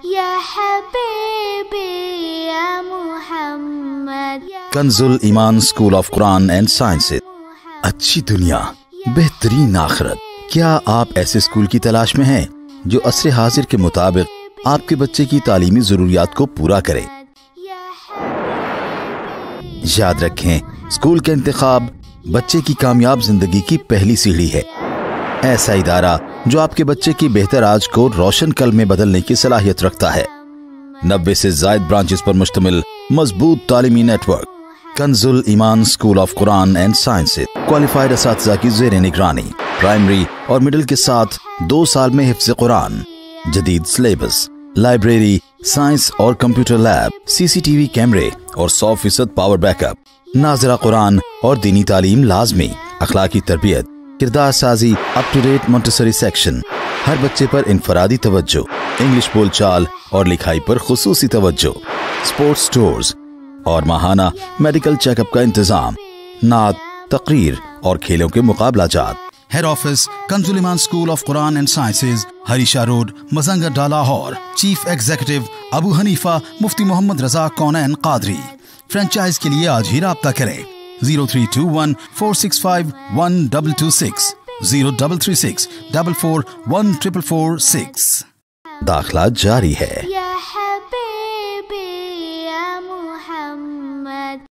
یا حبیبی یا محمد. کنزل Iman school of Quran and sciences. اچھی دنیا، بہترین آخرت. کیا آپ ایسے اسکول کی تلاش میں ہیں جو عصر حاضر کے مطابق آپ کے بچے کی تعلیمی ضروریات کو پورا کرے؟ یاد رکھیں، اسکول کا انتخاب بچے کی کامیاب زندگی کی پہلی سیڑھی ہے. ایسا ادارہ جو آپ کے بچے کی بہتر آج کو روشن کل میں بدلنے کی صلاحیت رکھتا ہے. 90 سے زائد برانچز پر مشتمل مضبوط تعلیمی net work. Kanzul Iman school of Quran and sciences. Qualified اساتذہ کی زیر نگرانی. پرائمری اور مڈل کے ساتھ 2 سال میں حفظ قرآن. جدید سلیبس، لائبریری، سائنس اور کمپیوٹر لیب، CCTV کیمرے اور 100% پاور بیک اپ. ناظرہ قرآن اور دینی تعلیم لازمی. اخلاقی تربیت، کردار سازی، up to date Montessori section. ہر بچے پر انفرادی توجہ. انگلش بول چال اور لکھائی پر خصوصی توجہ. اسپورٹس ٹورز اور ماہانہ میڈیکل چیک اپ کا انتظام. نعت، تقریر اور کھیلوں کے مقابلہ جات. Head office Kanzul Iman school of Quran and sciences, ہریشہ روڈ، مزنگڈا، Lahore. Chief executive Abu Hanifa Mufti Muhammad Raza Kaunain Qadri. Franchise کے لیے آج ہی رابطہ کریں. 0321465126 0336441446. داخلہ جاری ہے.